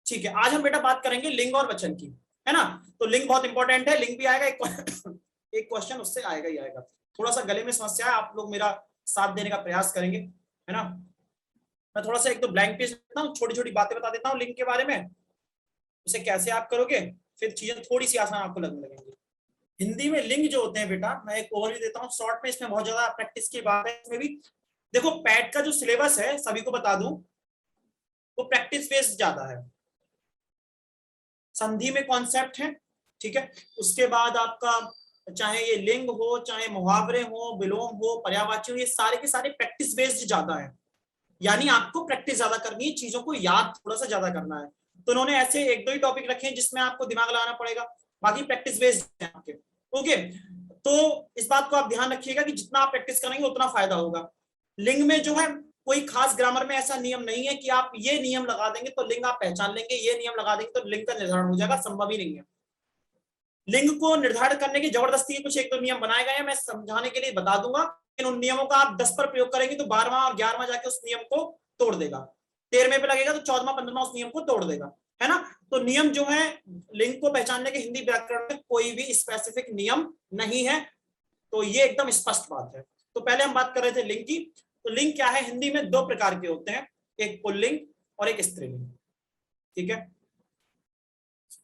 ठीक है, आज हम बेटा बात करेंगे लिंग और वचन की, है ना। तो लिंग बहुत इंपॉर्टेंट है, लिंग भी आएगा, एक क्वेश्चन उससे आएगा ही आएगा। थोड़ा सा गले में समस्या है, आप लोग मेरा साथ देने का प्रयास करेंगे, है ना। मैं थोड़ा सा एक तो ब्लैंक पेज देता हूँ, छोटी छोटी बातें बता देता हूँ लिंग के बारे में, उसे कैसे आप करोगे, फिर चीजें थोड़ी सी आसान आपको लगने लगेंगी। हिंदी में लिंग जो होते हैं बेटा, मैं एक ओवरव्यू देता हूँ शॉर्ट में, इसमें बहुत ज्यादा प्रैक्टिस की बात है इसमें भी। देखो पैट का जो सिलेबस है सभी को बता दूं, वो प्रैक्टिस बेस्ड ज्यादा है। संधि में कॉन्सेप्ट है, ठीक है। उसके बाद आपका चाहे ये लिंग हो, चाहे मुहावरे हो, विलोम हो, पर्यायवाची हो, ये सारे के सारे प्रैक्टिस बेस्ड ज्यादा है। यानी आपको प्रैक्टिस ज्यादा करनी है, चीजों को याद थोड़ा सा ज्यादा करना है। तो उन्होंने ऐसे एक दो ही टॉपिक रखे हैं जिसमें आपको दिमाग लगाना पड़ेगा, बाकी प्रैक्टिस बेस्ड है आपके। ओके, तो इस बात को आप ध्यान रखिएगा कि जितना आप प्रैक्टिस करेंगे उतना फायदा होगा। लिंग में जो है कोई खास ग्रामर में ऐसा नियम नहीं है कि आप ये नियम लगा देंगे तो लिंग आप पहचान लेंगे, ये नियम लगा देंगे तो लिंग का निर्धारण हो जाएगा, संभव ही नहीं है। लिंग को निर्धारित करने की जबरदस्ती के कुछ एक दो नियम बनाए गए हैं, मैं समझाने के लिए बता दूंगा। लेकिन उन नियमों का आप 10 पर प्रयोग करेंगे तो 12वां और 11वां जाके उस नियम को तोड़ देगा, 13वें पे लगेगा तो 14वां 15वां उस नियम को तोड़ देगा, है ना। तो नियम जो है लिंग को पहचानने के हिंदी व्याकरण में कोई भी स्पेसिफिक नियम नहीं है, तो ये एकदम स्पष्ट बात है। तो पहले हम बात कर रहे थे लिंग की। तो लिंग क्या है, हिंदी में दो प्रकार के होते हैं, एक पुल्लिंग और एक स्त्रीलिंग, ठीक है।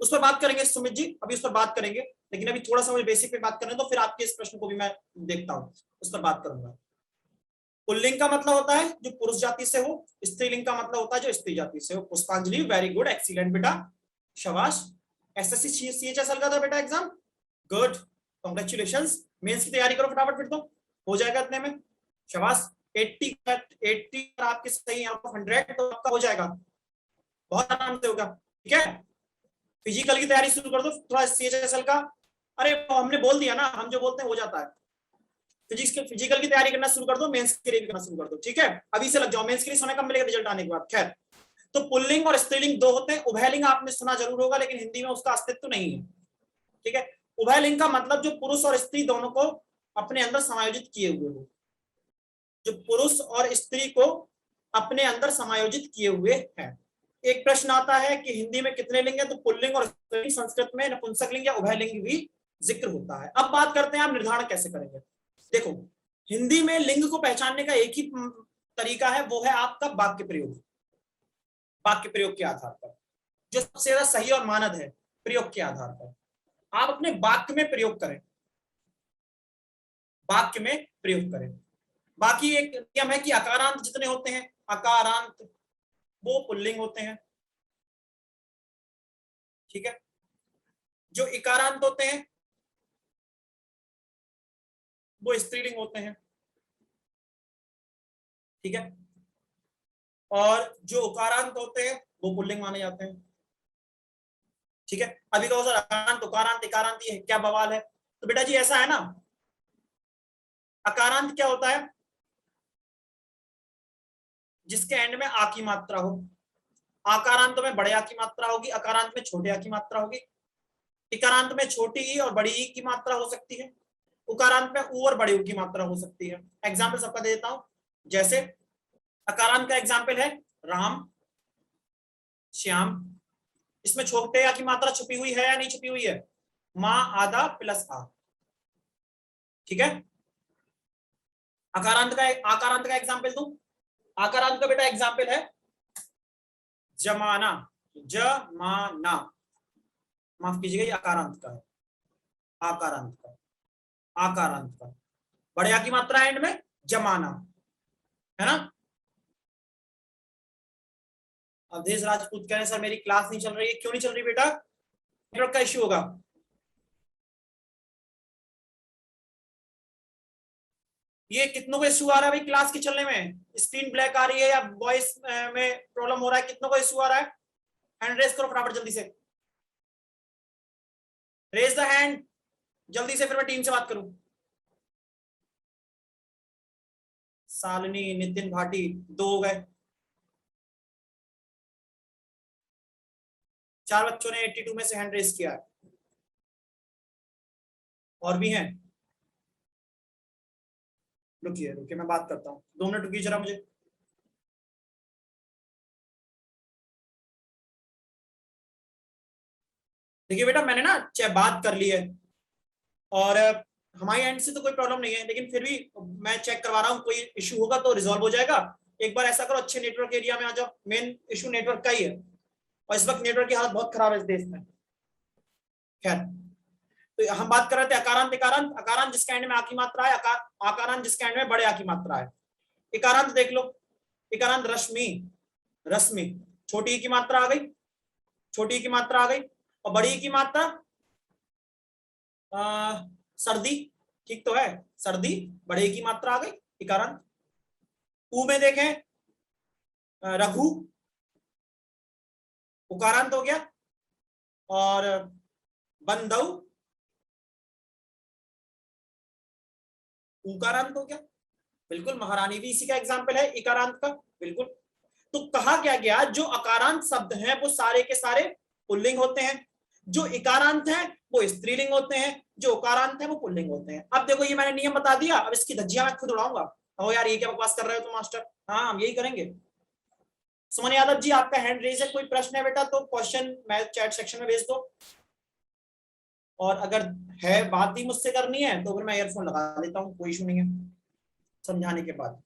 उस पर बात करेंगे सुमित जी, अभी उस पर बात करेंगे, लेकिन अभी थोड़ा सा मुझे बेसिक पे बात करना है, तो फिर आपके इस प्रश्न को भी मैं देखता हूं, उस पर बात करूंगा। पुल्लिंग का मतलब होता है जो पुरुष जाति से हो, स्त्रीलिंग का मतलब होता है जो स्त्री जाति से हो। पुष्पांजलि वेरी गुड, एक्सीलेंट बेटा, शाबाश। एसएससी सीएचएसएल का था बेटा एग्जाम, गुड, कांग्रेचुलेशंस। मेंस की तैयारी करो फटाफट, फिर तो हो जाएगा इतने में, शाबाश। 80 80 आपके सही आउट ऑफ 100 तो आपका हो जाएगा, बहुत आराम से होगा, ठीक है। फिजिकल की तैयारी शुरू कर दो थोड़ा, सीएचएसएल का, अरे हमने बोल दिया ना, हम जो बोलते हैं हो जाता है। फिजिकल की तैयारी करना शुरू कर दो, मेंस के लिए भी करना शुरू कर दो, ठीक है। अभी से लग जाओ, मेंस के लिए समय कम मिलेगा रिजल्ट आने के बाद। खैर, तो पुल्लिंग और स्त्रीलिंग दो होते हैं, उभयलिंग आपने सुना जरूर होगा लेकिन हिंदी में उसका अस्तित्व नहीं है, ठीक है। उभयलिंग का मतलब जो पुरुष और स्त्री दोनों को अपने अंदर समायोजित किए हुए हो, जो पुरुष और स्त्री को अपने अंदर समायोजित किए हुए हैं। एक प्रश्न आता है कि हिंदी में कितने लिंग है, तो पुल्लिंग और स्त्रीलिंग, संस्कृत में नपुंसक लिंग या उभयलिंग भी जिक्र होता है। अब बात करते हैं आप निर्धारण कैसे करेंगे। देखो हिंदी में लिंग को पहचानने का एक ही तरीका है, वो है आपका वाक्य प्रयोग। वाक्य प्रयोग के आधार पर जो सबसे ज्यादा सही और मानद है, प्रयोग के आधार पर आप अपने वाक्य में प्रयोग करें, वाक्य में प्रयोग करें। बाकी एक नियम है कि अकारांत जितने होते हैं, अकारांत वो पुल्लिंग होते हैं, ठीक है। जो इकारांत होते हैं वो स्त्रीलिंग होते हैं, ठीक है। और जो उकारांत होते हैं वो पुल्लिंग माने जाते हैं, ठीक है। अभी कहो सर अकारांत उकारांत इकारांत ये क्या बवाल है, तो बेटा जी ऐसा है ना, अकारांत क्या होता है, जिसके एंड में आ की मात्रा हो। आकारांत में बड़े आ की मात्रा होगी, अकारांत में छोटे आ की मात्रा होगी। इकारांत में छोटी ई और बड़ी ई की मात्रा हो सकती है, उकारांत में ऊ और बड़ी ऊ की मात्रा हो सकती है। एग्जाम्पल सबका दे देता हूं, जैसे अकारांत का एग्जाम्पल है राम, श्याम, इसमें छोटे आ की मात्रा छुपी हुई है या नहीं छुपी हुई है, माँ आधा प्लस आ, ठीक है। आकारांत का एग्जाम्पल दूं, आकारांत का बेटा एग्जाम्पल है जमाना, जमाना, माफ कीजिएगा ये आकारांत का है, आकारांत का, आकारांत का बड़े आ की मात्रा एंड में, जमाना, है ना। अवधेश राजपूत कह रहे हैं सर मेरी क्लास नहीं चल रही है, क्यों नहीं चल रही बेटा, नेटवर्क का इश्यू होगा। ये कितनों को इश्यू आ रहा है भाई क्लास के चलने में, स्क्रीन ब्लैक आ रही है या वॉइस में प्रॉब्लम हो रहा है, कितनों को इश्यू आ रहा है, हैंड रेज करो फटाफट जल्दी से, रेज द हैंड जल्दी से, फिर मैं टीम से बात करूं। सालनी, नितिन भाटी, दो हो गए, 4 बच्चों ने 82 में से हैंड रेज किया है, और भी हैं, रुकिए रुकिए मैं बात करता हूँ, 2 मिनट रुकिए जरा मुझे। देखिए बेटा मैंने ना चाहे बात कर ली है और हमारे एंड से तो कोई प्रॉब्लम नहीं है, लेकिन फिर भी मैं चेक करवा रहा हूँ, कोई इशू होगा तो रिजॉल्व हो जाएगा। एक बार ऐसा करो, अच्छे नेटवर्क एरिया में आ जाओ, मेन इशू नेटवर्क का ही है और इस वक्त नेटवर्क की हालत बहुत खराब है इस देश में। खैर, तो हम बात कर रहे थे अकारांत इकारांत। अकारांत जिसके एंड में आ की मात्रा है, आकारांत जिसके एंड में बड़े आ की मात्रा है। इकारांत देख लो, इकारांत रश्मि, रश्मि, छोटी की मात्रा आ गई, छोटी की मात्रा आ गई, और बड़ी की मात्रा सर्दी, ठीक तो है, सर्दी, बड़े की मात्रा आ गई, इकारांत। ऊ में देखें रघु, उकारांत हो गया, और बंधु उकारांत हो गया। बिल्कुल, महारानी भी इसी का एग्जाम्पल है इकारांत का, बिल्कुल। तो कहा क्या गया, जो अकारांत शब्द हैं वो सारे के सारे पुल्लिंग होते हैं, जो इकारांत हैं वो स्त्रीलिंग होते हैं, जो उकारांत हैं वो पुल्लिंग होते हैं। अब देखो ये मैंने नियम बता दिया, अब इसकी धज्जियां मैं खुद उड़ाऊंगा। ओ यार ये क्या बकवास कर रहे हो तुम मास्टर। हाँ हम यही करेंगे। सुमन यादव जी आपका हैंड रेज है, कोई प्रश्न है बेटा तो क्वेश्चन मैं चैट सेक्शन में भेज दो, और अगर है बात ही मुझसे करनी है तो फिर मैं ईयरफोन लगा लेता हूँ, कोई इशू नहीं है समझाने के बाद।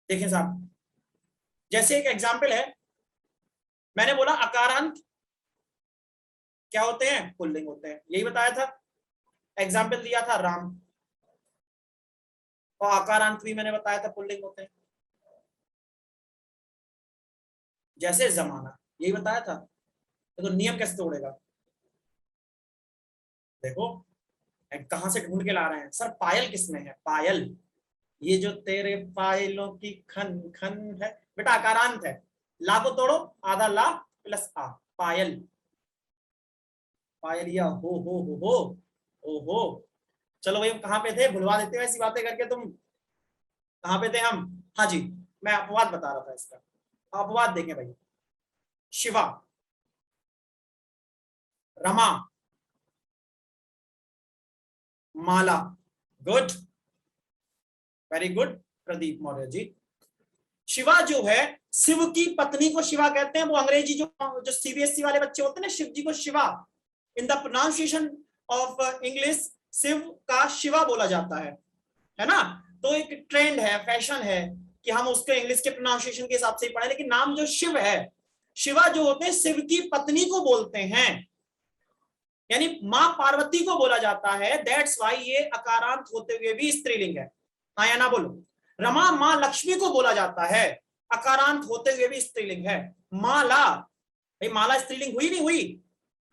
देखें साहब, जैसे एक एग्जाम्पल है, मैंने बोला अकारांत क्या होते हैं, पुल्लिंग होते हैं, यही बताया था, एग्जाम्पल दिया था राम, और आकारांत भी मैंने बताया था पुल्लिंग होते हैं। जैसे जमाना, यही बताया था। तो नियम कैसे तोड़ेगा, देखो कहां से ढूंढ के ला रहे हैं सर, पायल किसमें है, पायल, ये जो तेरे पायलों की खन खन है, बेटा अकारांत है। ला को तोड़ो, आधा ला प्लस आ, पायल, पायल या हो ओहो। चलो भाई हम कहाँ पे थे, भुलवा देते हो ऐसी बातें करके तुम, कहाँ पे थे हम। हाँ जी, मैं अपवाद बता रहा था इसका, अपवाद देखें भाई, Shiva, Rama, Mala, good, very good Pradeep Maurya ji. Shiva जो है, शिव की पत्नी को शिवा कहते हैं, वो अंग्रेजी जो सीबीएसई वाले बच्चे होते हैं ना, शिव जी को Shiva, in the pronunciation of English Shiv का शिवा बोला जाता है ना। तो एक ट्रेंड है, फैशन है कि हम उसके इंग्लिश के प्रोनाउंसिएशन के हिसाब से ही पढ़े, लेकिन नाम जो शिव है, शिवा जो होते हैं शिव की पत्नी को बोलते हैं, यानी मां पार्वती को बोला जाता है, दैट्स वाई ये अकारांत होते हुए भी स्त्रीलिंग है। हाँ या ना बोलो। रमा मां लक्ष्मी को बोला जाता है, अकारांत होते हुए भी स्त्रीलिंग है। माला, भाई माला स्त्रीलिंग हुई नहीं हुई,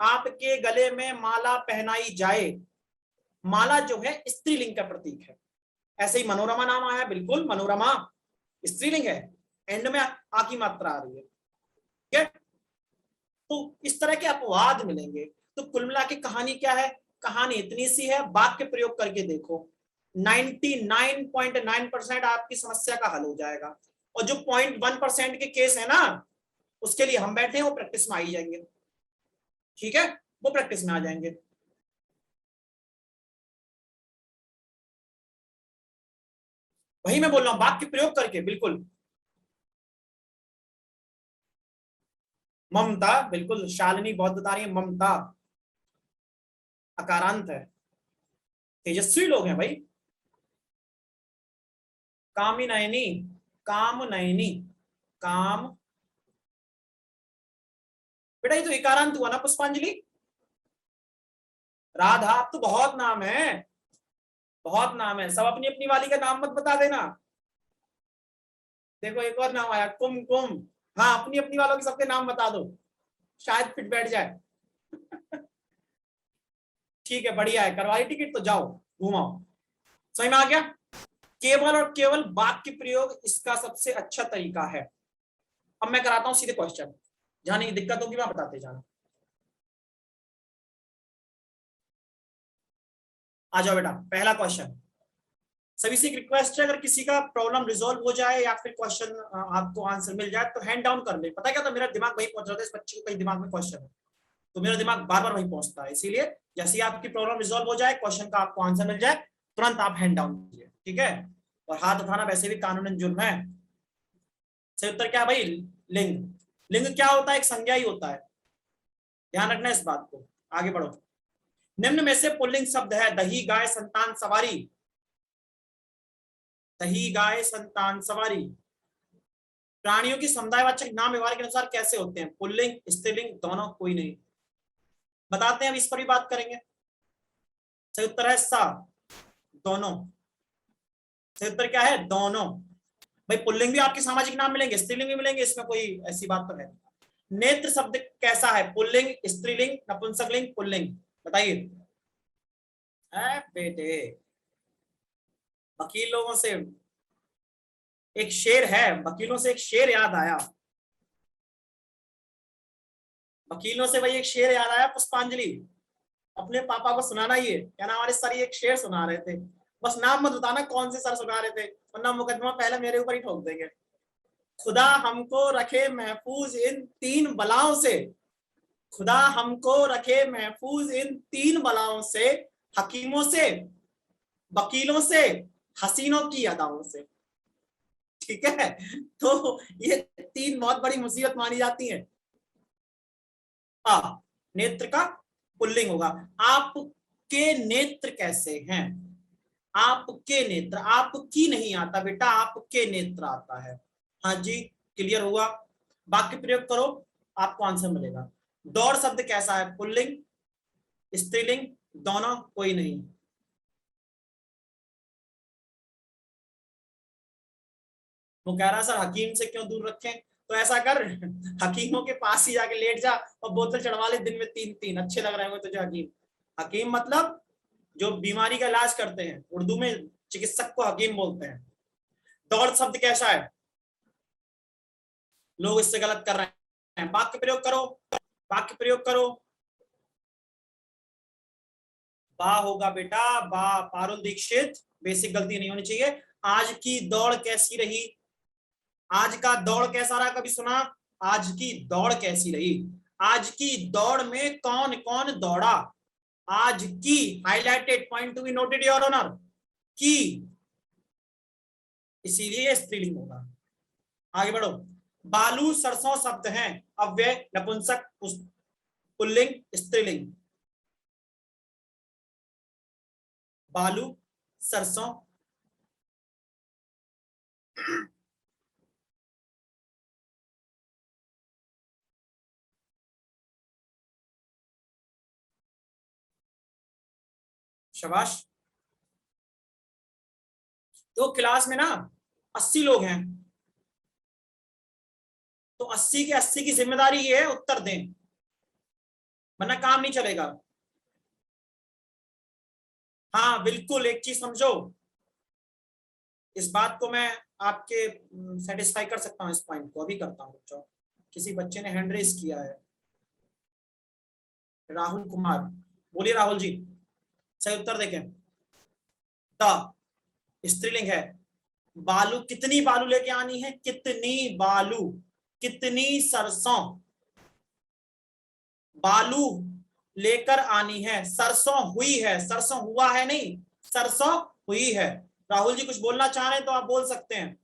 आपके गले में माला पहनाई जाए, माला जो है स्त्रीलिंग का प्रतीक है। ऐसे ही मनोरमा नाम आया, बिल्कुल मनोरमा स्त्रीलिंग है, एंड में आ की मात्रा आ रही है, ठीक है। तो इस तरह के अपवाद मिलेंगे। तो कुल मिला के कहानी क्या है, कहानी इतनी सी है, वाक्य प्रयोग करके देखो, 99.9% आपकी समस्या का हल हो जाएगा। और जो 0.1% के केस है ना, उसके लिए हम बैठे हैं, वो प्रैक्टिस में आ ही जाएंगे, ठीक है, वो प्रैक्टिस में आ जाएंगे। वही मैं बोल रहा हूं, वाक्य प्रयोग करके, बिल्कुल। ममता, बिल्कुल शालिनी बहुत बता रही है, ममता अकारांत है, तेजस्वी लोग हैं भाई। कामिनयनी, काम नयनी, काम, बेटा ये तो इकारांत हुआ ना पुष्पांजलि। राधा, अब तो बहुत नाम है, बहुत नाम है, सब अपनी अपनी वाली का नाम मत बता देना। देखो एक और नाम आया, कुमकुम, हाँ अपनी अपनी वालों के सबके नाम बता दो, शायद फिट बैठ जाए। ठीक है, बढ़िया है, करवाई टिकट तो जाओ घुमाओ। समझ में आ गया, केवल और केवल वाक्य प्रयोग इसका सबसे अच्छा तरीका है। अब मैं कराता हूं सीधे क्वेश्चन, जहां नहीं दिक्कत होगी वहां बताते जाना। आ जाओ बेटा, पहला क्वेश्चन, सभी से रिक्वेस्ट है, अगर किसी का प्रॉब्लम रिजॉल्व हो जाए या फिर क्वेश्चन आपको आंसर मिल जाए तो हैंड डाउन कर ले। पता क्या था, मेरा दिमाग वही पहुंच रहा था, इस बच्चे को कहीं दिमाग में क्वेश्चन है, तो मेरा दिमाग बार बार वही पहुंचता है, इसीलिए जैसे ही आपकी प्रॉब्लम रिजॉल्व हो जाए, क्वेश्चन का आपको आंसर मिल जाए, तुरंत आप हैंड डाउन कीजिए, ठीक है। और हाथ उठाना वैसे भी कानूनन जुर्म है। सही उत्तर क्या भाई, लिंग, लिंग क्या होता है? एक संज्ञा ही होता है, ध्यान रखना इस बात को। आगे बढ़ो। निम्न में से पुल्लिंग शब्द है दही गाय संतान सवारी। दही गाय संतान सवारी प्राणियों की समुदायवाचक नाम व्यवहार के अनुसार कैसे होते हैं? पुल्लिंग, स्त्रीलिंग, दोनों, कोई नहीं। बताते हैं, अब इस पर भी बात करेंगे। सही उत्तर है सा, दोनों। सही उत्तर क्या है? दोनों। भाई पुल्लिंग भी आपके सामाजिक नाम मिलेंगे, स्त्रीलिंग भी मिलेंगे, इसमें कोई ऐसी बात तो है। नेत्र शब्द कैसा है? पुल्लिंग, स्त्रीलिंग, नपुंसकलिंग, पुल्लिंग, बताइए। बेटे वकील लोगों से एक शेर है, वकीलों से एक शेर याद आया, वकीलों से भाई एक शेर याद आया। पुष्पांजलि अपने पापा को सुनाना ही है, क्या ना हमारे सर एक शेर सुना रहे थे, बस नाम मत बताना कौन से सर सुना रहे थे, वरना मुकदमा पहले मेरे ऊपर ही ठोक देंगे। खुदा हमको रखे महफूज इन तीन बलाओं से, खुदा हमको रखे महफूज इन तीन बलाओं से, हकीमों से, वकीलों से, हसीनों की अदाओं से। ठीक है, तो ये तीन बहुत बड़ी मुसीबत मानी जाती है। नेत्र का पुल्लिंग होगा। आपके नेत्र कैसे हैं? आपके नेत्र, आपकी नहीं आता बेटा, आपके नेत्र आता है। हाँ जी, क्लियर हुआ। वाक्य प्रयोग करो, आपको आंसर मिलेगा। दौड़ शब्द कैसा है? पुल्लिंग, स्त्रीलिंग, दोनों, कोई नहीं। वो कह रहा सर हकीम से क्यों दूर रखें? तो ऐसा कर हकीमों के पास ही जाके लेट जा और बोतल चढ़वा ले दिन में 3-3। अच्छे लग रहे होंगे तुझे हकीम। हकीम मतलब जो बीमारी का इलाज करते हैं, उर्दू में चिकित्सक को हकीम बोलते हैं। दौड़ शब्द कैसा है? लोग इससे गलत कर रहे हैं, वाक्य प्रयोग करो, वाक्य प्रयोग करो। बा होगा बेटा, बा, पारुल दीक्षित, बेसिक गलती नहीं होनी चाहिए। आज की दौड़ कैसी रही? आज का दौड़ कैसा रहा, कभी सुना? आज की दौड़ कैसी रही? आज की दौड़ में कौन कौन दौड़ा? आज की highlighted, point to be noted your honour, की, इसीलिए स्त्रीलिंग होगा। आगे बढ़ो। बालू सरसों शब्द हैं, अव्यय, नपुंसक, पुल्लिंग, स्त्रीलिंग। बालू, सरसों, शाबाश। तो क्लास में ना 80 लोग हैं, तो 80 के 80 की जिम्मेदारी ये है उत्तर दें, वरना काम नहीं चलेगा। हाँ बिल्कुल, एक चीज समझो, इस बात को मैं आपके सेटिस्फाई कर सकता हूँ, इस पॉइंट को अभी करता हूँ बच्चों। किसी बच्चे ने हैंड रेस किया है, राहुल कुमार, बोलिए राहुल जी। सही उत्तर देखें, द स्त्रीलिंग है। बालू, कितनी बालू लेके आनी है? कितनी बालू, कितनी सरसों, बालू लेकर आनी है। सरसों हुई है, सरसों हुआ है नहीं, सरसों हुई है। राहुल जी कुछ बोलना चाह रहे हैं तो आप बोल सकते हैं।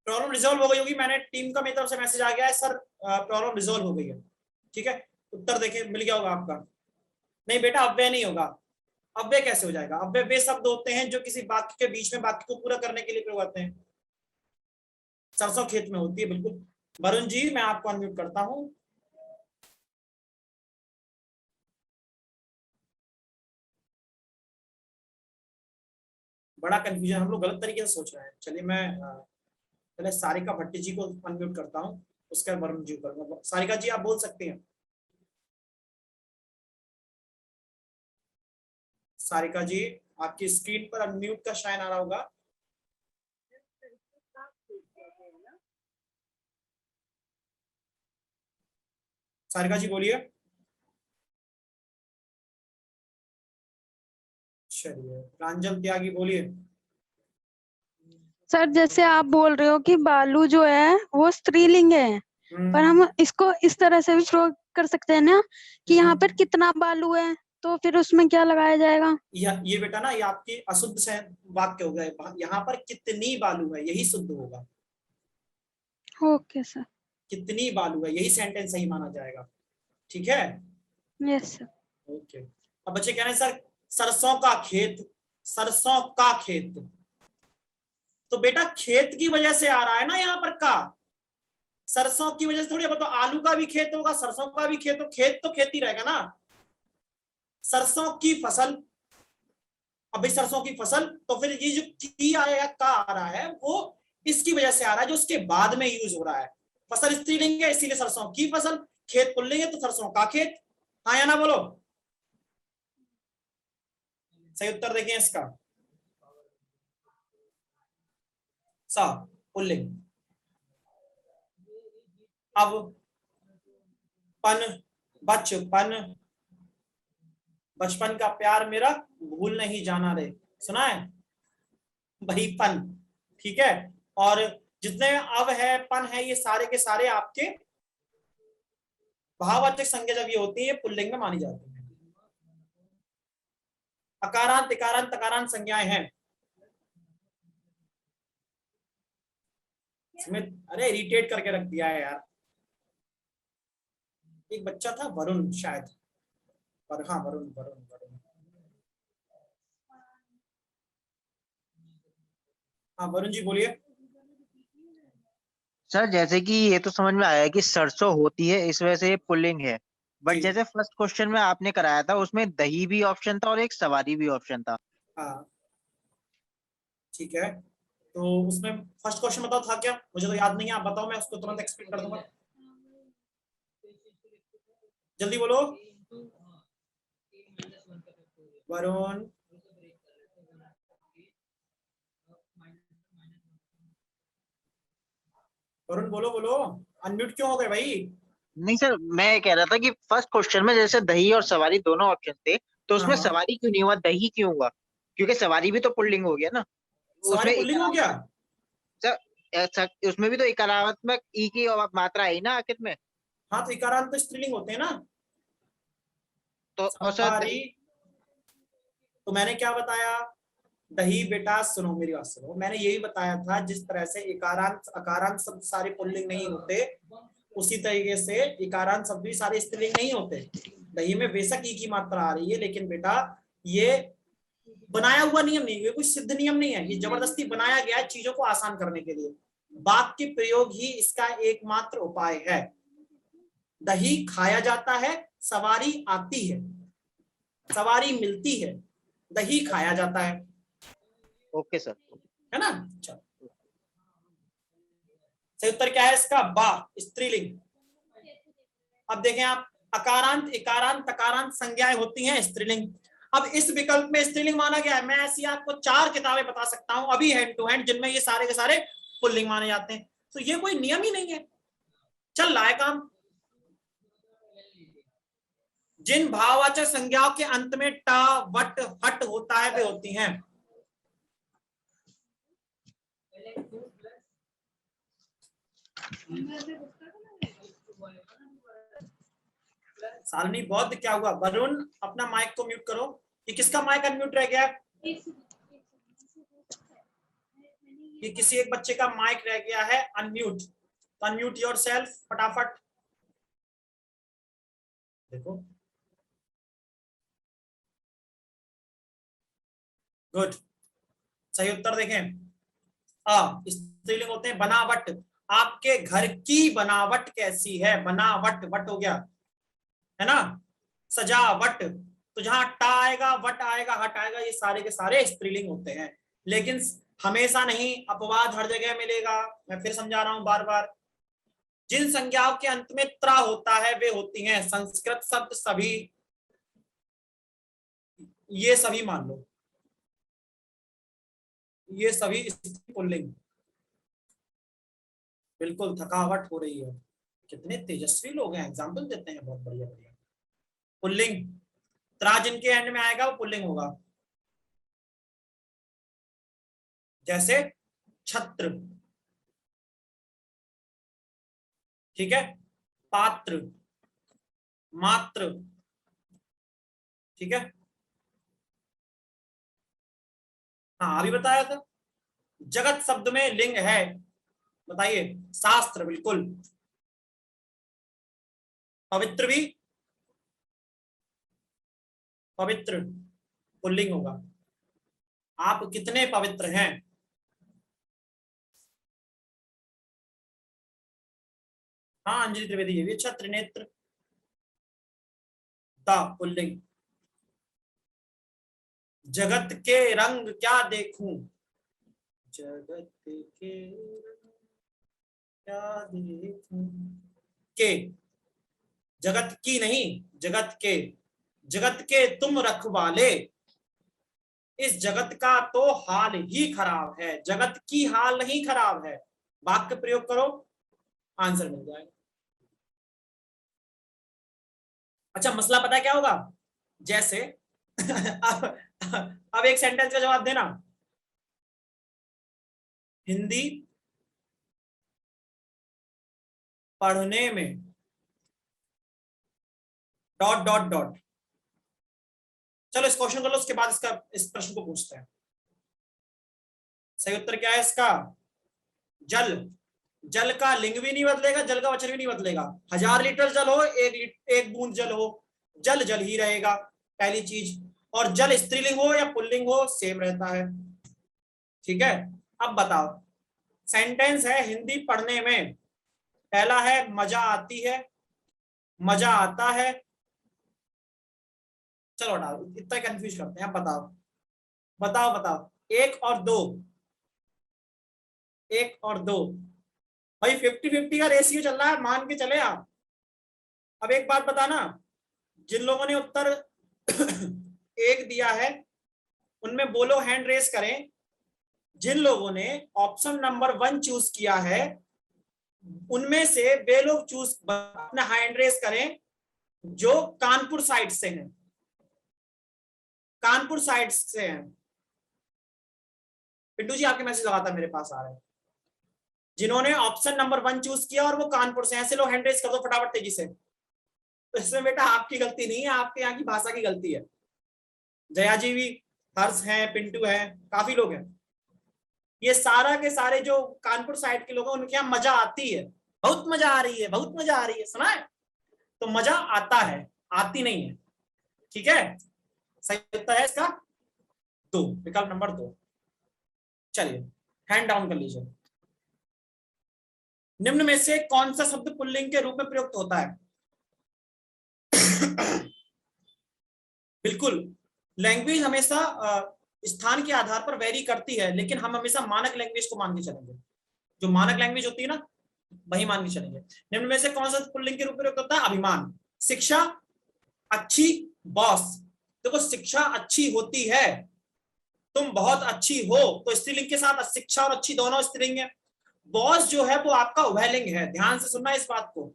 प्रॉब्लम रिजॉल्व हो गई होगी, मैंने टीम का मेरी तरफ से मैसेज आ गया है सर, प्रॉब्लम रिजॉल्व हो गई है। ठीक है, उत्तर देखिए मिल गया होगा आपका। नहीं बेटा, अव्यय नहीं होगा। अव्यय कैसे हो जाएगा? अव्यय वे शब्द होते हैं जो किसी वाक्य के बीच में वाक्य को पूरा करने के लिए प्रयोग होते हैं। सरसों खेत में होती है, बिल्कुल। वरुण जी मैं आपको अनम्यूट करता हूं। बड़ा कंफ्यूजन, हम लोग गलत तरीके से सोच रहे हैं। चलिए मैं पहले सारिका भट्टी जी को अनम्यूट करता हूं, उसके बाद वरुण जी करूंगा। सारिका जी आप बोल सकते हैं। सारिका जी आपकी स्क्रीन पर अनम्यूट का शाइन आ रहा होगा। सारिका जी बोलिए। चलिए प्रांजल त्यागी बोलिए। सर जैसे आप बोल रहे हो कि बालू जो है वो स्त्रीलिंग है, पर हम इसको इस तरह से भी प्रूव कर सकते हैं ना कि यहाँ पर हम्म। कितना बालू है, तो फिर उसमें क्या लगाया जाएगा? ये बेटा ना, ये आपकी अशुद्ध से वाक्य हो गया। यहाँ पर कितनी बालू है यही शुद्ध होगा। Okay sir. कितनी बालू है यही सेंटेंस सही माना जाएगा। ठीक है। Yes sir. ओके। अब बच्चे कह रहे हैं सर सरसों का खेत, सरसों का खेत। तो बेटा खेत की वजह से आ रहा है ना यहाँ पर का, सरसों की वजह से थोड़ी। अब तो आलू का भी खेत होगा, सरसों का भी खेत, तो खेत तो खेती रहेगा ना। सरसों की फसल, अभी सरसों की फसल, तो फिर ये जो की आया का आ रहा है वो इसकी वजह से आ रहा है जो उसके बाद में यूज हो रहा है। फसल स्त्रीलिंग है इसीलिए सरसों की फसल, खेत पुल्लिंग है तो सरसों का खेत। हाँ या ना बोलो। सही उत्तर देखिए इसका, सा पुल्लिंग। अब पन, बचपन, बचपन का प्यार मेरा भूल नहीं जाना रे, सुना है वही पन। ठीक है। और जितने अब है पन है ये सारे के सारे आपके भाववाचक संज्ञा जब ये होती है ये पुल्लिंग में मानी जाती है। अकारांत इकारांत तकारांत संज्ञाएं हैं इसमें। अरे इरिटेट करके रख दिया है यार। एक बच्चा था वरुण शायद, पर हाँ वरुण वरुण वरुण, हाँ वरुण जी बोलिए। सर जैसे कि ये तो समझ में आया कि सरसों होती है इस वजह से ये पुल्लिंग है, बट जी जैसे फर्स्ट क्वेश्चन में आपने कराया था उसमें दही भी ऑप्शन था और एक सवारी भी ऑप्शन था। हाँ ठीक है। तो उसमें फर्स्ट क्वेश्चन बताओ था क्या, मुझे तो याद नहीं है, आप बताओ मैं उसको तुरंत एक्सप्लेन कर दूंगा। जल्दी बोलो वरुण। वरुण बोलो बोलो, अनम्यूट क्यों हो गए भाई। नहीं सर, मैं ये कह रहा था कि फर्स्ट क्वेश्चन में जैसे दही और सवारी दोनों ऑप्शन थे, तो हाँ उसमें हाँ। सवारी क्यों नहीं हुआ, दही क्यों हुआ? क्योंकि सवारी भी तो पुल्लिंग हो गया ना। सवारी उसमें पुल्लिंग हो गया। सर, उसमें भी तो इकारात्मक ई की मात्रा आई ना आखिर में। हाँ तो इकारांत तो स्त्रीलिंग होते हैं ना। तो और सर सवारी, तो मैंने क्या बताया, दही बेटा सुनो मेरी बात सुनो, मैंने यही बताया था जिस तरह से इकारांत अकारांत शब्द सारे पुल्लिंग नहीं होते, उसी तरीके से इकारांत शब्द भी सारे स्त्रीलिंग नहीं होते। दही में बेशक ई की मात्रा आ रही है, लेकिन बेटा ये बनाया हुआ नियम नहीं, ये कोई सिद्ध नियम नहीं है, ये जबरदस्ती बनाया गया है चीजों को आसान करने के लिए। वाक्य प्रयोग ही इसका एकमात्र उपाय है। दही खाया जाता है, सवारी आती है, सवारी मिलती है, दही खाया जाता है ओके सर। है ना। चलो सही उत्तर क्या है इसका, बा, स्त्रीलिंग। अब देखें आप, अकारांत इकारांत तकारांत संज्ञाएं होती हैं स्त्रीलिंग। अब इस विकल्प में स्त्रीलिंग माना गया है, मैं ऐसी आपको 4 किताबें बता सकता हूं अभी हैंड टू हैंड जिनमें ये सारे के सारे पुल्लिंग माने जाते हैं। तो ये कोई नियम ही नहीं है, चल रहा है काम। जिन भाववाचक संज्ञाओं के अंत में टा वट हट होता है वे होती हैं। सालनी बौद्ध क्या हुआ, वरुण अपना माइक को म्यूट करो। ये किसका माइक अनम्यूट रह गया, ये किसी एक बच्चे का माइक रह गया है अनम्यूट, तो अनम्यूट योरसेल्फ फटाफट। देखो गुड, सही उत्तर देखें। स्त्रीलिंग होते हैं बनावट। आपके घर की बनावट कैसी है, बनावट, वट हो गया है ना। सजावट, तो जहां टा आएगा वट आएगा हट आएगा, ये सारे के सारे स्त्रीलिंग होते हैं। लेकिन हमेशा नहीं, अपवाद हर जगह मिलेगा। मैं फिर समझा रहा हूं बार बार, जिन संज्ञाओं के अंत में त्रा होता है वे होती हैं संस्कृत शब्द सभी, ये सभी मान लो, ये सभी स्त्री पुल्लिंग। बिल्कुल थकावट हो रही है, कितने तेजस्वी लोग हैं, एग्जाम्पल देते हैं बहुत बढ़िया बढ़िया। पुल्लिंग, त्रा जिनके एंड में आएगा वो पुल्लिंग होगा, जैसे छत्र, ठीक है, पात्र, मात्र, ठीक है। हाँ अभी बताया था। जगत शब्द में लिंग है, बताइए। शास्त्र, बिल्कुल। पवित्र भी, पवित्र पुल्लिंग होगा। आप कितने पवित्र हैं? हाँ अंजलि त्रिवेदी, ये भी अच्छा। त्रिनेत्र, दा पुल्लिंग। जगत के रंग क्या देखूं, जगत के रंग क्या देखूं, के, जगत की नहीं, जगत के, जगत के तुम रखवाले, इस जगत का तो हाल ही खराब है, जगत की हाल नहीं खराब है। वाक्य प्रयोग करो, आंसर मिल जाएगा। अच्छा मसला पता है क्या होगा, जैसे अब एक सेंटेंस का जवाब देना। हिंदी पढ़ने में डॉट डॉट डॉट। चलो इस क्वेश्चन को लो, उसके बाद इस प्रश्न को पूछते हैं। सही उत्तर क्या है इसका? जल। जल का लिंग भी नहीं बदलेगा, जल का वचन भी नहीं बदलेगा। 1000 लीटर जल हो, एक बूंद जल हो, जल जल ही रहेगा, पहली चीज। और जल स्त्रीलिंग हो या पुल्लिंग हो, सेम रहता है। ठीक है, अब बताओ। सेंटेंस है हिंदी पढ़ने में, पहला है मजा आती है, मजा आता है। चलो हटाओ, इतना कंफ्यूज करते हैं। अब बताओ बताओ बताओ, एक और दो, एक और दो। भाई 50-50 का रेशियो चल रहा है, मान के चले आप। अब एक बात बताना, जिन लोगों ने उत्तर एक दिया है उनमें बोलो, हैंड रेस करें। जिन लोगों ने ऑप्शन नंबर 1 चूज किया है उनमें से वे लोग चूज, अपना हैंड रेस करें जो कानपुर साइड से हैं, कानपुर साइड से हैं। पिंटू जी आपके मैसेज लगातार मेरे पास आ रहे हैं। जिन्होंने ऑप्शन नंबर 1 चूज किया और वो कानपुर से, ऐसे लोग हैंड रेस कर दो फटाफट तेजी से। तो इसमें बेटा आपकी गलती नहीं है, आपके यहाँ की भाषा की गलती है। जया जी भी, हर्ष है, पिंटू है, काफी लोग हैं। ये सारा के सारे जो कानपुर साइड के लोग हैं उनके यहाँ मजा आती है, बहुत मजा आ रही है, बहुत मजा आ रही है, सुना है? तो मजा आता है, आती नहीं है। ठीक है, सही उत्तर है इसका 2, विकल्प नंबर 2। चलिए हैंड डाउन कर लीजिए। निम्न में से कौन सा शब्द पुल्लिंग के रूप में प्रयुक्त होता है? बिल्कुल, लैंग्वेज हमेशा स्थान के आधार पर वेरी करती है, लेकिन हम हमेशा मानक लैंग्वेज को मान के चलेंगे। जो मानक लैंग्वेज होती है ना, वही मान के चलेंगे। निम्न में से कौन सा पुल्लिंग के रूप में प्रयुक्त होता है? अभिमान, शिक्षा, अच्छी, बॉस। देखो शिक्षा अच्छी होती है, तुम बहुत अच्छी हो, तो स्त्रीलिंग के साथ शिक्षा और अच्छी दोनों स्त्रीलिंग है। बॉस जो है वो आपका उभयलिंग है, ध्यान से सुनना इस बात को।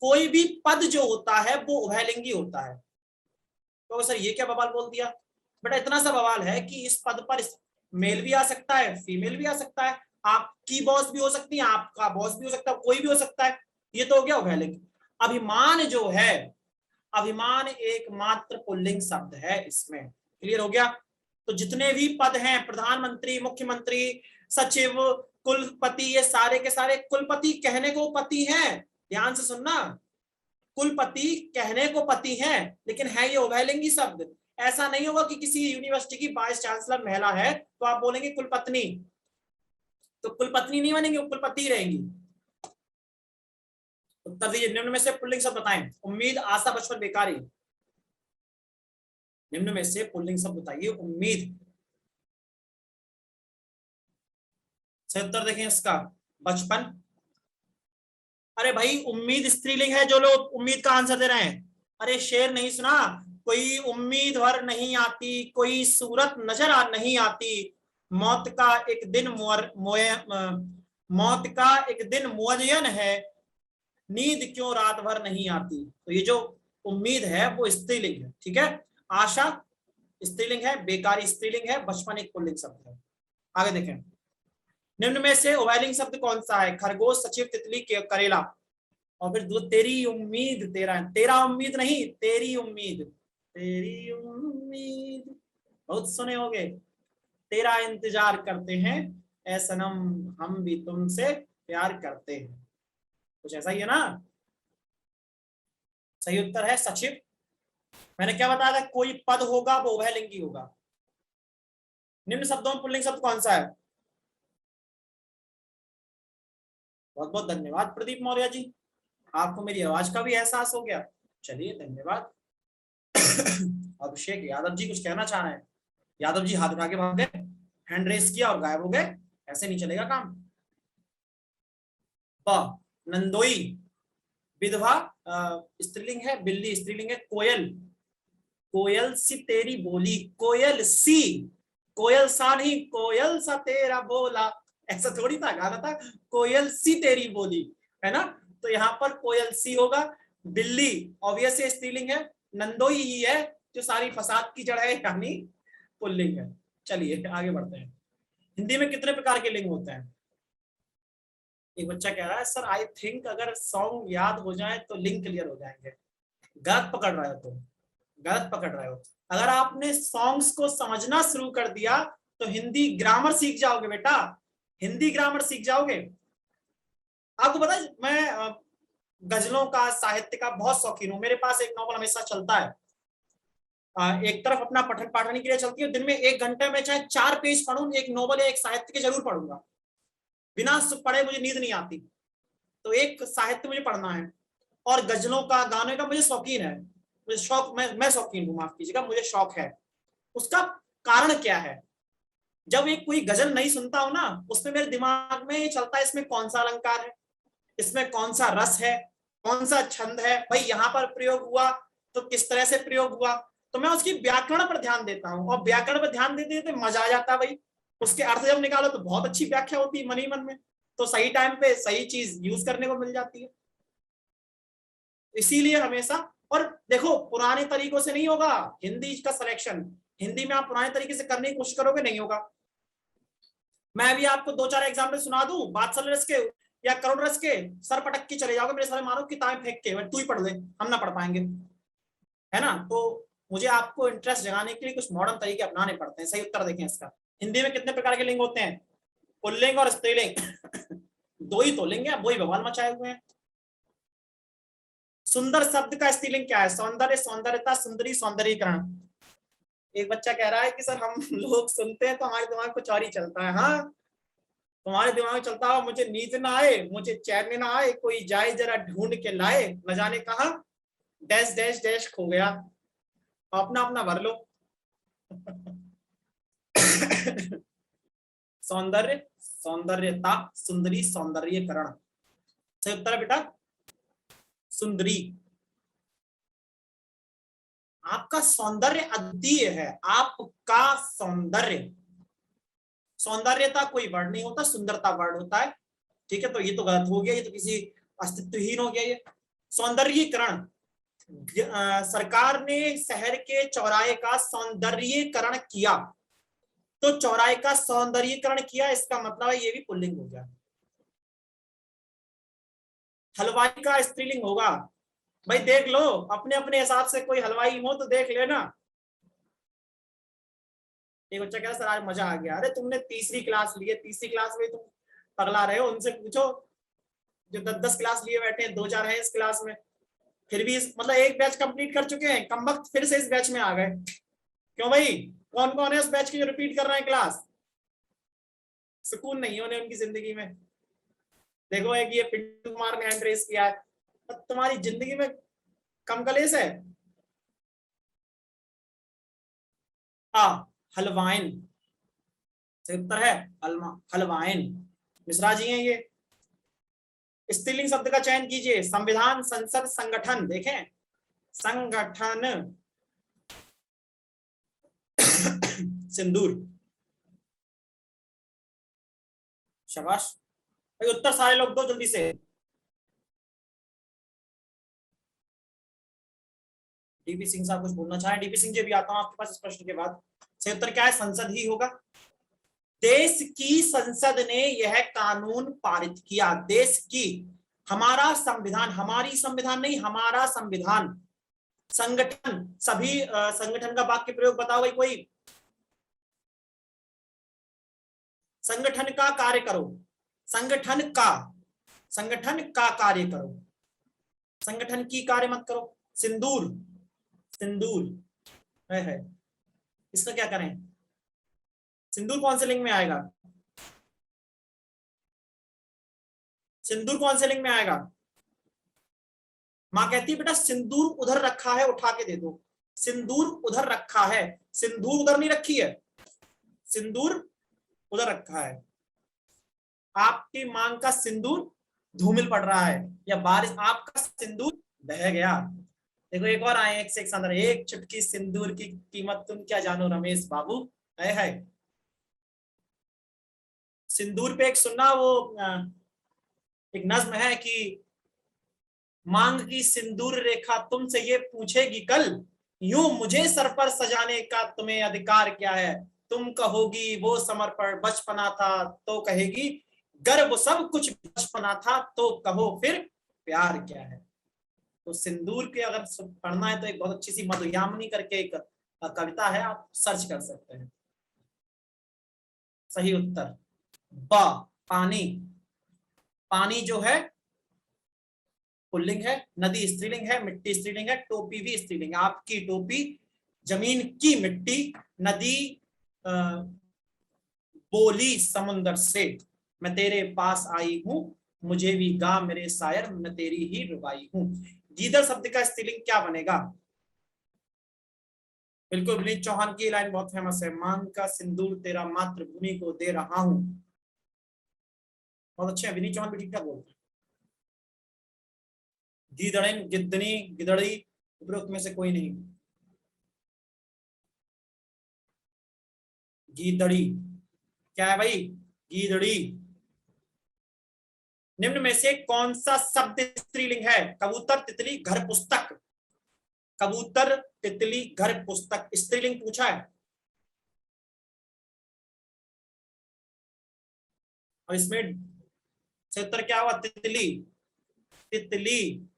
कोई भी पद जो होता है वो उभयलिंगी होता है। तो सर ये क्या बवाल बोल दिया? बेटा इतना सा बवाल है कि इस पद पर मेल भी आ सकता है, फीमेल भी आ सकता है, आपकी बॉस भी हो सकती है, आपका बॉस भी हो सकता है, कोई भी हो सकता है। ये तो हो गया उभयलिंग। अभिमान जो है, अभिमान एकमात्र पुल्लिंग शब्द है इसमें। क्लियर हो गया? तो जितने भी पद हैं, प्रधानमंत्री, मुख्यमंत्री, सचिव, कुलपति, ये सारे के सारे, कुलपति कहने को पति हैं, ध्यान से सुनना, कुलपति कहने को पति हैं, लेकिन है ये उभयलिंगी शब्द। ऐसा नहीं होगा कि किसी यूनिवर्सिटी की वाइस चांसलर महिला है तो आप बोलेंगे कुलपत्नी, तो कुलपत्नी नहीं बनेंगी, कुलपति रहेंगी। उत्तर दीजिए, निम्न में से पुल्लिंग शब्द बताएं। उम्मीद, आशा, बचपन, बेकारी। निम्न में से पुल्लिंग शब्द बताइए। उम्मीद, सही उत्तर देखें इसका बचपन। अरे भाई उम्मीद स्त्रीलिंग है, जो लोग उम्मीद का आंसर दे रहे हैं। अरे शेर नहीं सुना? कोई उम्मीद भर नहीं आती, कोई सूरत नजर नहीं आती, मौत का एक दिन मौत का एक दिन मुअय्यन है, नींद क्यों रात भर नहीं आती। तो ये जो उम्मीद है वो स्त्रीलिंग है। ठीक है, आशा स्त्रीलिंग है, बेकारी स्त्रीलिंग है, बचपन एक पुल्लिंग शब्द है। आगे देखें, निम्न में से उभयलिंग शब्द कौन सा है? खरगोश, सचिव, तितली, करेला। और फिर दो, तेरी उम्मीद, तेरा उम्मीद नहीं, तेरी उम्मीद, तेरी उम्मीद बहुत सुने होंगे। तेरा इंतजार करते हैं ऐ सनम, हम भी तुमसे प्यार करते हैं, कुछ ऐसा ही है ना। सही उत्तर है सचिव। मैंने क्या बताया था, कोई पद होगा वो उभयलिंगी होगा। निम्न शब्दों में पुल्लिंग शब्द कौन सा है? बहुत बहुत धन्यवाद प्रदीप मौर्य जी, आपको मेरी आवाज का भी एहसास हो गया। चलिए धन्यवाद। अभिषेक यादव जी कुछ कहना चाह रहे हैं। यादव जी हाथ उठा के भाग गए, हैंड रेस किया और गायब हो गए, ऐसे नहीं चलेगा काम। नंदोई विधवा स्त्रीलिंग है, बिल्ली स्त्रीलिंग है, कोयल, कोयल सी तेरी बोली, कोयल सी, कोयल सा नहीं, कोयल सा तेरा बोला, ऐसा थोड़ी था, गाना था कोयल सी तेरी बोली, है ना। तो यहाँ पर कोयल सी होगा। बिल्ली ऑब्वियस स्त्रीलिंग है, नंदोई ही है जो सारी फसाद की जड़ है, यानी पुल्लिंग है। चलिए आगे बढ़ते हैं। हिंदी में कितने प्रकार के लिंग होते हैं? एक बच्चा कह रहा है सर आई थिंक अगर सॉन्ग याद हो जाए तो लिंक क्लियर हो जाएंगे। गलत पकड़ रहे हो तुम, गलत पकड़ रहे हो। अगर आपने सॉन्ग्स को समझना शुरू कर दिया तो हिंदी ग्रामर सीख जाओगे बेटा, हिंदी ग्रामर सीख जाओगे। आपको पता है मैं गजलों का, साहित्य का बहुत शौकीन हूँ। मेरे पास एक नॉवल हमेशा चलता है, एक तरफ अपना पठन पाठन के लिए चलती है, दिन में 1 घंटे में चाहे 4 पेज पढ़ूं, एक नॉवल या एक साहित्य के जरूर पढ़ूंगा। बिना पढ़े मुझे नींद नहीं आती, तो एक साहित्य मुझे पढ़ना है। और गजलों का, गाने का मुझे शौकीन है, मुझे शौक, मैं शौकीन हूँ, माफ कीजिएगा, मुझे शौक है। उसका कारण क्या है? जब एक कोई गजल नहीं सुनता हूं ना, उसमें मेरे दिमाग में ये चलता है इसमें कौन सा अलंकार है, इसमें कौन सा रस है, कौन सा छंद है, भाई यहाँ पर प्रयोग हुआ तो किस तरह से प्रयोग हुआ। तो मैं उसकी व्याकरण पर ध्यान देता हूँ, और व्याकरण पर ध्यान देते देते मजा आ जाता है भाई। उसके अर्थ जब निकालो तो बहुत अच्छी व्याख्या होती है मन ही मन में, तो सही टाइम पे सही चीज यूज करने को मिल जाती है। इसीलिए हमेशा, और देखो पुराने तरीकों से नहीं होगा हिंदी का सिलेक्शन, हिंदी में आप पुराने तरीके से करने की कोशिश करोगे नहीं होगा। मैं भी आपको 2-4 एग्जाम्पल सुना दूं बादशाह रस के या करोड़ रस के, सर पटक के चले जाओगे मेरे सारे, मानो किताबें फेंक के तू ही पढ़ ले, हम ना पढ़ पाएंगे, है ना। तो मुझे आपको इंटरेस्ट जगाने के लिए कुछ मॉडर्न तरीके अपनाने पड़ते हैं। सही उत्तर देखें इसका। हिंदी में कितने प्रकार के लिंग होते हैं? पुल्लिंग और स्त्रीलिंग। 2 ही तो लिंग है, वो ही बवाल मचाए हुए हैं। सुंदर शब्द का स्त्रीलिंग क्या है? सौंदर्य, सौंदर्यता, सुंदरी, सौंदर्यीकरण। एक बच्चा कह रहा है कि सर हम लोग सुनते हैं तो हमारे दिमाग कुछ और ही चलता है। हाँ, तुम्हारे दिमाग में चलता हो मुझे नींद ना आए, मुझे चैन ना आए, कोई जाए जरा ढूंढ के लाए, न जाने कहा डैश डैश डैश खो गया। अपना अपना भर लो। सौंदर्य, सौंदर्यता, सुंदरी, सौंदर्यीकरण। सही उत्तर है बेटा सुंदरी। आपका सौंदर्य अद्वितीय है, आपका सौंदर्य। सौंदर्यता कोई वर्ड नहीं होता, सुंदरता वर्ड होता है। ठीक है, तो ये तो गलत हो गया, ये तो किसी अस्तित्वहीन हो गया ये। सौंदर्यीकरण, सरकार ने शहर के चौराहे का सौंदर्यीकरण किया, तो चौराहे का सौंदर्यीकरण किया, इसका मतलब है ये भी पुल्लिंग हो गया। हलवाई का स्त्रीलिंग होगा, भाई देख लो अपने अपने हिसाब से, कोई हलवाई हो तो देख लेना। एक बच्चा कह रहा सर आज मजा आ गया। अरे तुमने 3री क्लास ली है, 3री क्लास में तुम पगला रहे हो, उनसे पूछो जो 10-10 क्लास लिए बैठे हैं, 2-4 हैं इस क्लास में, फिर भी मतलब एक बैच कंप्लीट कर चुके हैं, कम वक्त फिर से इस बैच में आ गए। क्यों भाई, कौन कौन है उस बैच की जो रिपीट कर रहे हैं क्लास? सुकून नहीं होने उनकी जिंदगी में। देखो एक ये पिंटू कुमार ने हैंड रेस किया है, तुम्हारी जिंदगी में कम कलेश है। हलवाइन सही उत्तर है, हलवाइन। मिश्रा जी हैं ये। स्त्रीलिंग शब्द का चयन कीजिए। संविधान, संसद, संगठन। देखें संगठन, सिंदूर। शाबाश भाई, उत्तर सारे लोग दो जल्दी से। डीपी सिंह साहब कुछ बोलना चाहे? डीपी सिंह जी भी आता हूं आपके पास इस प्रश्न के बाद। सही उत्तर क्या है? संसद ही होगा। देश की संसद ने यह कानून पारित किया। देश की, हमारा संविधान, हमारी संविधान नहीं, हमारा संविधान। संगठन, सभी संगठन का वाक्य प्रयोग बताओ भाई कोई। संगठन का कार्य करो, संगठन का कार्य करो, संगठन की कार्य मत करो। सिंदूर, सिंदूर है, इसका क्या करें? सिंदूर कौन से लिंग में आएगा? सिंदूर कौन से लिंग में आएगा? मां कहती है बेटा सिंदूर उधर रखा है, उठा के दे दो। सिंदूर उधर रखा है, सिंदूर उधर नहीं रखी है, सिंदूर उधर रखा है। आपकी मांग का सिंदूर धूमिल पड़ रहा है या बारिश, आपका सिंदूर बह गया। देखो एक और आए, एक से एक अंदर। एक चुटकी सिंदूर की कीमत तुम क्या जानो रमेश बाबू। है सिंदूर पे एक सुनना, वो एक नज्म है कि मांग की सिंदूर रेखा तुमसे ये पूछेगी कल, यूं मुझे सर पर सजाने का तुम्हें अधिकार क्या है। तुम कहोगी वो समर्पण बचपना था, तो कहेगी गर्व सब कुछ बचपना था, तो कहो फिर प्यार क्या है। तो सिंदूर के अगर पढ़ना है तो एक बहुत अच्छी सी मधुयामिनी करके एक कविता है, आप सर्च कर सकते हैं। सही उत्तर ब, पानी। पानी जो है पुल्लिंग है, नदी स्त्रीलिंग है, मिट्टी स्त्रीलिंग है, टोपी भी स्त्रीलिंग है। आपकी टोपी, जमीन की मिट्टी, नदी बोली समुंदर से, मैं तेरे पास आई हूं, मुझे भी गा मेरे शायर, मैं तेरी ही रुबाई हूं। गीदड़ शब्द का स्त्रीलिंग क्या बनेगा? बिल्कुल, विनीत चौहान की लाइन बहुत फेमस है, मांग का सिंदूर तेरा मातृभूमि को दे रहा हूं। बहुत अच्छे हैं, विनीत चौहान भी ठीक ठाक बोलते हैं। गीदड़न, गिद्धनी, गिदड़ी, उपरोक्त में से कोई नहीं। गीदड़ी क्या है भाई? गीदड़ी। निम्न में से कौन सा शब्द स्त्रीलिंग है? कबूतर, तितली, घर, पुस्तक। कबूतर, तितली, घर, पुस्तक स्त्रीलिंग पूछा है। और इसमें से उत्तर क्या हुआ? तितली, तितली।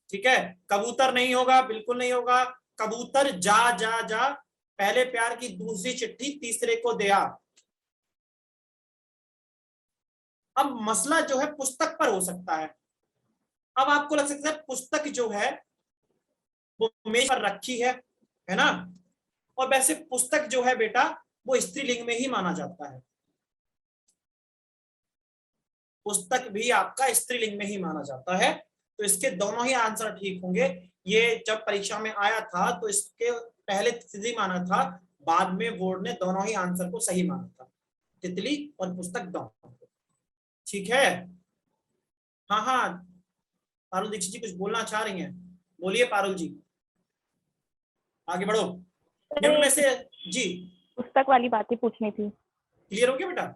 ठीक है, कबूतर नहीं होगा, बिल्कुल नहीं होगा। कबूतर जा जा जा, पहले प्यार की दूसरी चिट्ठी तीसरे को दिया। अब मसला जो है पुस्तक पर हो सकता है। अब आपको लग सकता है पुस्तक जो है वो मेज पर रखी है ना? और वैसे पुस्तक जो है बेटा वो स्त्रीलिंग में ही माना जाता है। पुस्तक भी आपका स्त्रीलिंग में ही माना जाता है, तो इसके दोनों ही आंसर ठीक होंगे। ये जब परीक्षा में आया था तो इसके पहले तितली माना था, बाद में बोर्ड ने दोनों ही आंसर को सही माना था, तितली और पुस्तक दोनों। ठीक है, हाँ हाँ, पारुल दीक्षित जी कुछ बोलना चाह रही हैं, बोलिए पारुल जी, आगे बढ़ो। निम्न में से जी, पुस्तक वाली बातें पूछनी थी। क्लियर हो गया बेटा?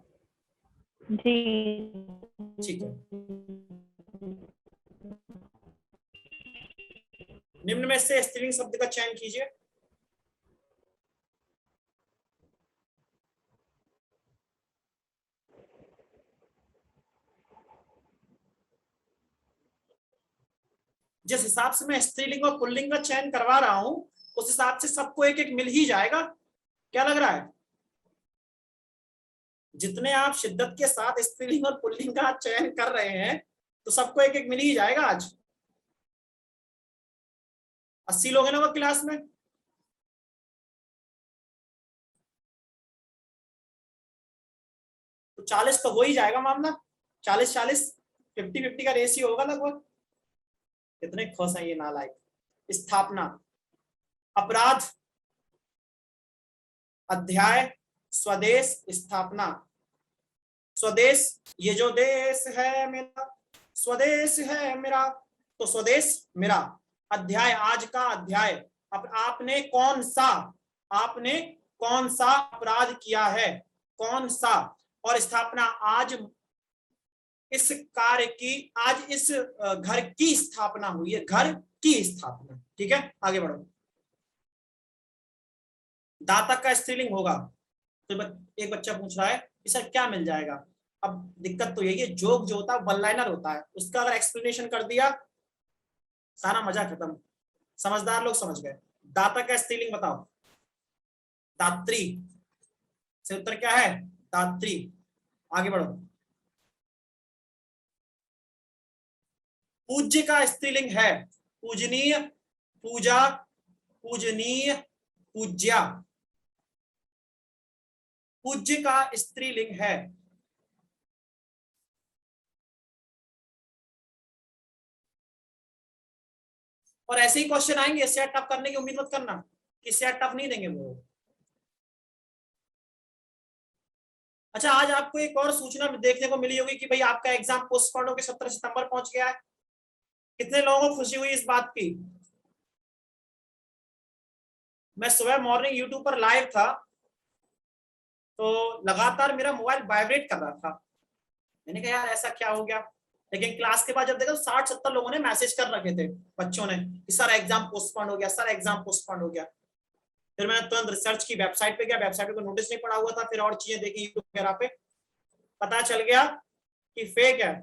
जी ठीक है। निम्न में से स्त्रीलिंग शब्द का चयन कीजिए। जिस हिसाब से मैं स्त्रीलिंग और पुल्लिंग का चयन करवा रहा हूं उस हिसाब से सबको एक एक मिल ही जाएगा। क्या लग रहा है? जितने आप शिद्दत के साथ स्त्रीलिंग और पुल्लिंग का चयन कर रहे हैं तो सबको एक एक मिल ही जाएगा। आज 80 लोग हैं ना वो क्लास में? तो 40 तो हो ही जाएगा मामला। 40-40, 50-50 का रेशियो होगा लगभग। कितने खुश हैं ये नालायक। स्थापना, अपराध, अध्याय, स्वदेश, स्थापना। स्वदेश, ये जो देश है मेरा, स्वदेश है मेरा, तो स्वदेश मेरा। अध्याय, आज का अध्याय, अब आपने कौन सा अपराध किया है, कौन सा। और स्थापना, आज इस कार्य की, आज इस घर की स्थापना हुई है, घर की स्थापना। ठीक है, आगे बढ़ो। दाता का स्त्रीलिंग होगा तो एक बच्चा पूछ रहा है कि सर क्या मिल जाएगा। अब दिक्कत तो यही है, जोक जो होता है वन लाइनर होता है, उसका अगर एक्सप्लेनेशन कर दिया सारा मजा खत्म। समझदार लोग समझ गए। दाता का स्त्रीलिंग बताओ। दात्री से उत्तर क्या है? दात्री। आगे बढ़ो। पूज्य का स्त्रीलिंग है पूजनीय, पूजा, पूजनीय, पूज्या। पूज्य का स्त्रीलिंग है और ऐसे ही क्वेश्चन आएंगे, इससे टफ करने की उम्मीद मत करना, इससे टफ नहीं देंगे वो। अच्छा, आज आपको एक और सूचना देखने को मिली होगी कि भाई आपका एग्जाम पोस्टपोन होकर 17 सितंबर पहुंच गया है। कितने लोगों को खुशी हुई इस बात की? मैं सुबह मॉर्निंग यूट्यूब पर लाइव था तो लगातार मेरा मोबाइल वाइब्रेट कर रहा था। मैंने कहा यार ऐसा क्या हो गया, लेकिन क्लास के बाद जब देखा 60-70 लोगों ने मैसेज कर रखे थे बच्चों ने कि सर एग्जाम पोस्टपोन हो गया, सर एग्जाम पोस्टपोन हो गया। फिर मैंने तुरंत रिसर्च की, वेबसाइट पे गया, वेबसाइट पे कोई नोटिस नहीं पड़ा हुआ था, फिर और चीजें देखी यूट्यूब वगैरह पे, पता चल गया कि फेक है।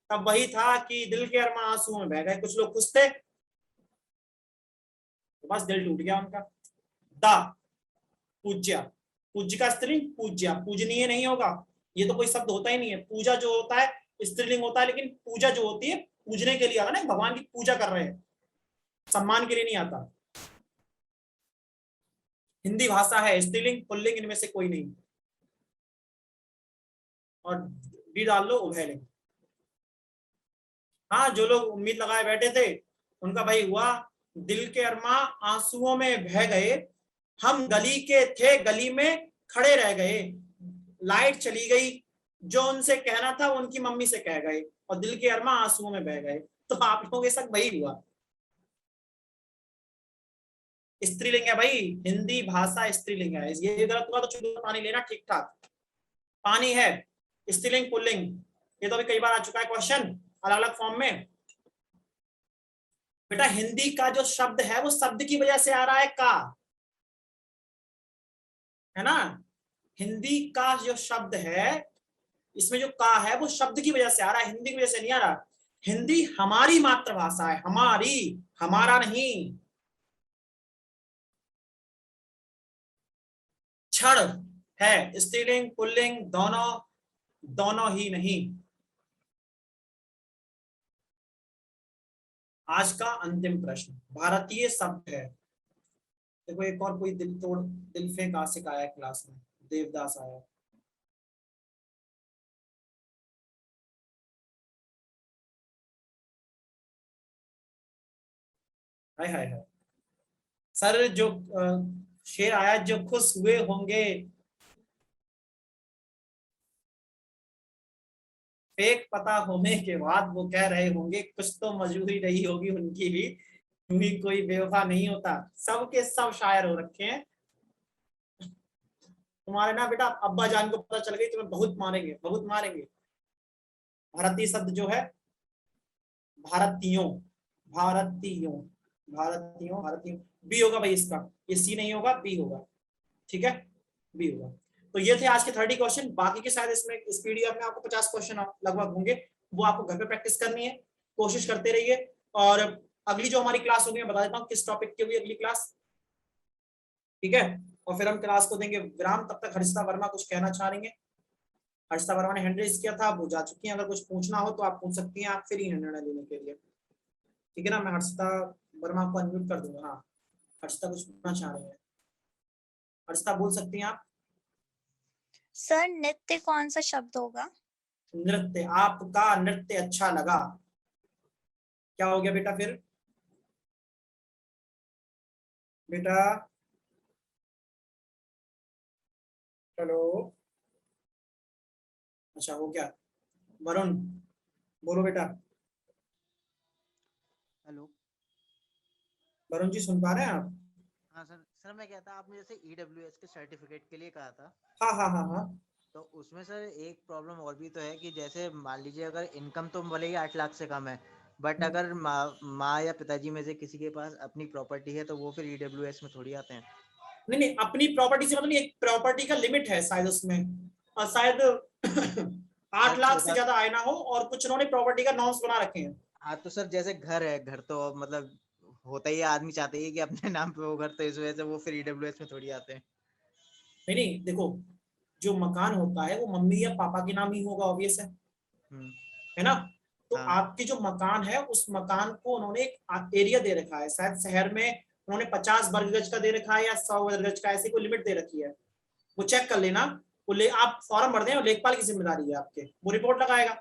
तब वही था कि दिल के अरमान आंसुओं में बह गए। कुछ लोग खुश थे तो बस दिल टूट गया उनका। दा पूज्या, पूज्य का स्त्रीलिंग पूज्या, पूजनीय नहीं होगा, ये तो कोई शब्द होता ही नहीं है। पूजा जो होता है स्त्रीलिंग होता है, लेकिन पूजा जो होती है पूजने के लिए आता ना, भगवान की पूजा कर रहे हैं, सम्मान के लिए नहीं आता। हिंदी भाषा है, स्त्रीलिंग पुल्लिंग इनमें से कोई नहीं। और डी डाल लो उभयलिंग। हाँ, जो लोग उम्मीद लगाए बैठे थे उनका भाई हुआ। दिल के अरमा आंसुओं में बह गए, हम गली के थे गली में खड़े रह गए, लाइट चली गई, जो उनसे कहना था उनकी मम्मी से कह गए, और दिल के अरमा आंसुओं में बह गए। तो आप लोगों के साथ वही हुआ। स्त्रीलिंग है भाई, हिंदी भाषा स्त्रीलिंग है। ये गलत हुआ तो चुटकी पानी लेना, ठीक ठाक पानी है। स्त्रीलिंग पुल्लिंग ये तो अभी कई बार आ चुका है क्वेश्चन अलग अलग फॉर्म में। बेटा हिंदी का जो शब्द है वो शब्द की वजह से आ रहा है का, है ना। हिंदी का जो शब्द है इसमें जो का है वो शब्द की वजह से आ रहा है, हिंदी की वजह से नहीं आ रहा। हिंदी हमारी मातृभाषा है, हमारी, हमारा नहीं। क्षण है, स्त्रीलिंग पुल्लिंग दोनों, दोनों ही नहीं। आज का अंतिम प्रश्न भारतीय शब्द है। देखो एक और कोई दिल तोड़ दिल फेंक आशिक आया क्लास में, देवदास आया। हाय हाय हाय। सर जो शेर आया, जो खुश हुए होंगे, फेक पता होने के बाद वो कह रहे होंगे कुछ तो मजबूरी रही होगी उनकी भी, भी कोई बेवफा नहीं होता। सबके सब शायर हो रखे हैं। तुम्हारे ना बेटा अब्बा जान को पता चल गई, तुम्हें बहुत मारेंगे, बहुत मारेंगे। भारतीय शब्द जो है भारतीयों, भारतीयों, भारतीयों, भारतीयों, बी होगा भाई इसका, ये सी नहीं होगा, बी होगा, ठीक है, बी होगा। तो ये थे आज के 30 क्वेश्चन। बाकी के शायद इसमें इस पीडीएफ में आपको 50 क्वेश्चन लगभग होंगे, वो आपको घर पे प्रैक्टिस करनी है, कोशिश करते रहिए। और अगली जो हमारी क्लास होगी मैं बता देता हूँ किस टॉपिक की होगी अगली क्लास, ठीक है। और फिर हम क्लास को देंगे विराम, तब तक हर्षिता वर्मा कुछ कहना चाह रही है। हर्षिता वर्मा ने हैंड रेज किया था, वो जा चुकी है, अगर कुछ पूछना हो तो आप पूछ सकती हैं, आप फ्री हैं निर्णय लेने के लिए, ठीक है ना। मैं हर्षिता वर्मा को अनम्यूट कर दूंगा। हाँ हर्षिता कुछ पूछना चाह रही है, हर्षिता बोल सकती हैं आप। सर नृत्य कौन सा शब्द होगा? नृत्य, आपका नृत्य अच्छा लगा, क्या हो गया बेटा फिर? बेटा चलो, अच्छा हो गया। वरुण बोलो बेटा। हेलो। वरुण जी सुन पा रहे हैं आप? हाँ सर, सर मैं कहता आपने जैसे EWS के सर्टिफिकेट के लिए कहा था, हाँ हाँ हाँ हाँ। तो उसमें सर एक प्रॉब्लम और भी तो है कि जैसे मान लीजिए अगर इनकम तो भले ही 8 लाख से कम है, बट अगर माँ या पिताजी में से किसी के पास अपनी प्रॉपर्टी है तो वो फिर EWS में थोड़ी आते हैं। नहीं नहीं, अपनी प्रॉपर्टी से मतलब एक प्रॉपर्टी का लिमिट है शायद उसमें, और शायद 8 लाख से ज्यादा आय ना हो, और कुछ उन्होंने प्रॉपर्टी का नॉर्म्स बना रखे हैं। हाँ तो सर जैसे घर है, घर तो मतलब होता ही है, आदमी चाहते ही कि अपने नाम पे वो घर, तो इस वजह से वो फिर ईडब्ल्यूएस में थोड़ी आते हैं। नहीं नहीं, देखो जो मकान होता है वो मम्मी या पापा के नाम ही होगा, ऑब्वियस है ना। तो हाँ। आपकी जो मकान है उस मकान को उन्होंने एक एरिया दे रखा है, शायद शहर में उन्होंने 50 वर्ग गज का दे रखा है या 100 वर्ग गज का, ऐसी कोई लिमिट दे रखी है, वो चेक कर लेना। वो आप फॉर्म भर दें और लेखपाल की जिम्मेदारी है आपके, वो रिपोर्ट लगाएगा,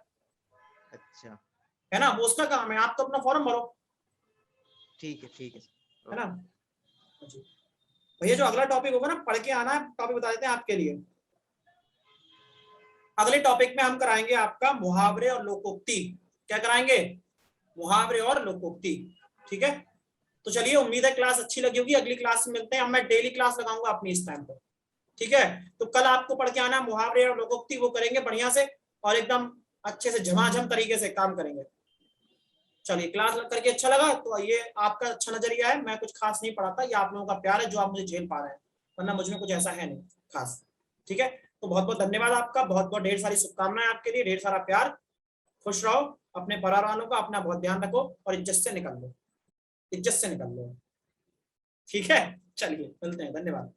अच्छा है ना, वो उसका काम है, आप तो अपना फॉर्म भरो, ठीक है है ना। भैया जो अगला टॉपिक होगा ना, पढ़ के आना, टॉपिक बता देते हैं आपके लिए। अगले टॉपिक में हम कराएंगे आपका मुहावरे और लोकोक्ति। क्या कराएंगे? मुहावरे और लोकोक्ति। ठीक है, तो चलिए, उम्मीद है क्लास अच्छी लगी होगी। अगली क्लास में मिलते हैं। अब मैं डेली क्लास लगाऊंगा अपनी इस टाइम पर, ठीक है। तो कल आपको पढ़ के आना मुहावरे और लोकोक्ति, वो करेंगे बढ़िया से और एकदम अच्छे से झमाझम तरीके से काम करेंगे। चलिए, क्लास करके अच्छा लगा तो ये आपका अच्छा नजरिया है, मैं कुछ खास नहीं पढ़ाता, ये आप लोगों का प्यार है जो आप मुझे झेल पा रहे हैं, वरना मुझ में कुछ ऐसा है नहीं खास। ठीक है, तो बहुत बहुत धन्यवाद आपका, बहुत बहुत ढेर सारी शुभकामनाएं आपके लिए, ढेर सारा प्यार। खुश रहो, अपने परिवार वालों का अपना बहुत ध्यान रखो और इज्जत से निकल लो, इज्जत से निकल लो। ठीक है, चलिए मिलते हैं, धन्यवाद।